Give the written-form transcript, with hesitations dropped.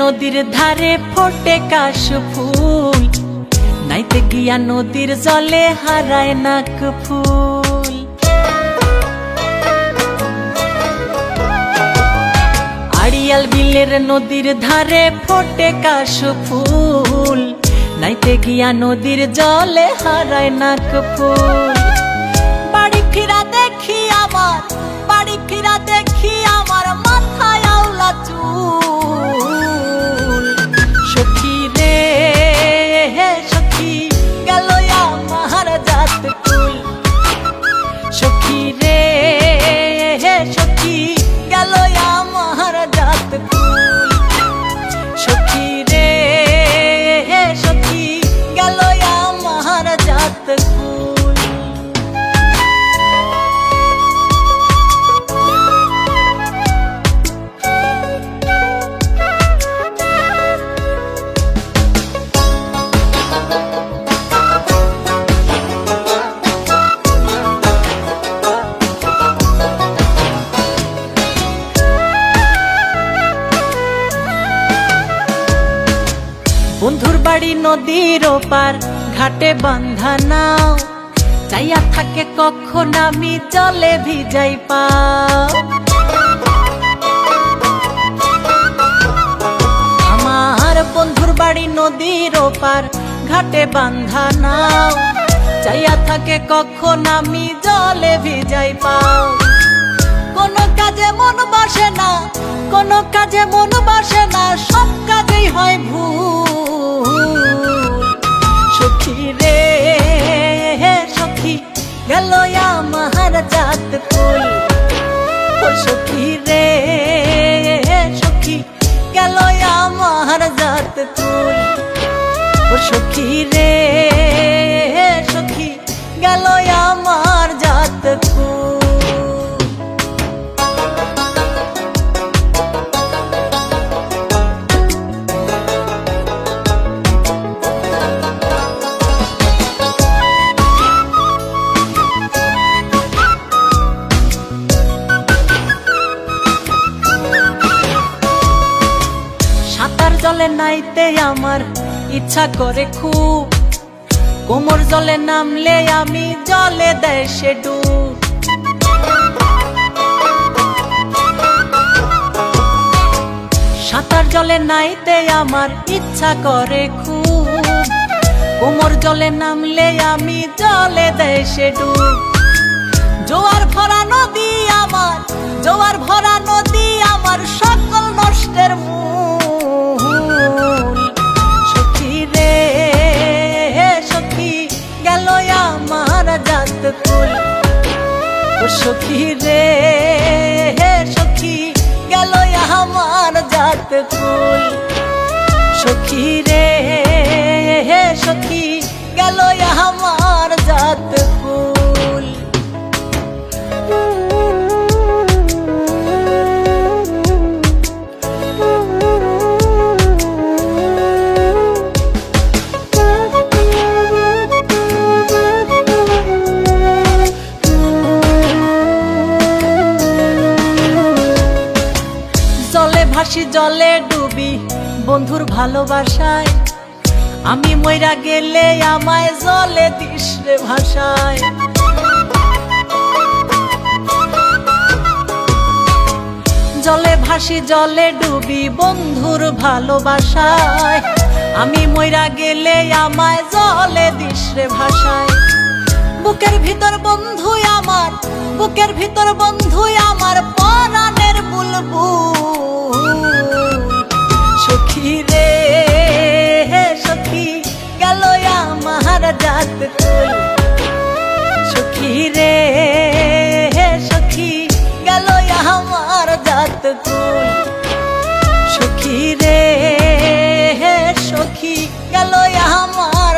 নদীর ধারে ফোটে কাশ ফুল, নাইতে গিয়া নদীর জলে হারায় নাক ফুল। আড়িয়াল বিলের নদীর ধারে ফোটে কাশ ফুল, নাইতে গিয়া নদীর জলে হারায় নাক ফুল। বাড়ি ফিরা দেখি আমার, বাড়ি ফিরা দেখি আমার মাথায় আওলা চুল। সখী রে সখী গেল আমার জাত কুল, সখী রে সখী গেল আমার জাত কুল, সখী রে সখী গেল আমার জাত কুল। বন্ধুর বাড়ি নদীর ওপার, ঘাটে বান্ধা নাও, চাইয়া থাকে কখন আমি জলে ভিজাই পাও। আমার বন্ধুর বাড়ি নদীর ওপার, ঘাটে বান্ধা নাও, চাইয়া থাকে কখন আমি জলে ভিজাই পাও। কোনো কাজে মন বসে না, কোনো কাজে মন বসে না, সব কাজেই হয় ভুল। সখী রে সখী গেল আমার জাত কুল, ও সখী রে সখী গেল আমার জাত কুল, ও সখী রে সখী গেল আমার জাত কুল। জলে নাইতে আমার ইচ্ছা করে খুব, কোমর জলে নামলে আমি জলে দেয় সে ডুব। সাঁতার জলে নাইতে আমার ইচ্ছা করে খুব, কোমর জলে নামলে আমি জলে দেয় সে ডুব। জোয়ার ভরা নদী আমার, জোয়ার ভরা নদী আমার, সকল নষ্টের মূল। সখী রে সখী গেল আমার জাত কুল, ও সখী রে সখী গেল আমার জাত কুল, সখী রে সখী গেল আমার জাত কুল। ভাসি জলে ডুবি বন্ধুর ভালোবাসায়, আমি মইরা গেলে আমায় জলে দিস রে ভাষায়। জলে ভাসি জলে ডুবি বন্ধুর ভালোবাসায়, আমি মইরা গেলে আমায় জলে দিস রে ভাষায়। বুকের ভিতর বন্ধু আমার, বুকের ভিতর বন্ধু আমার, পরাণের বুলবুল। সখী রে সখী গেল আমার জাত কুল, সখী রে সখী গেল আমার জাত কুল, সখী রে সখী গেল আমার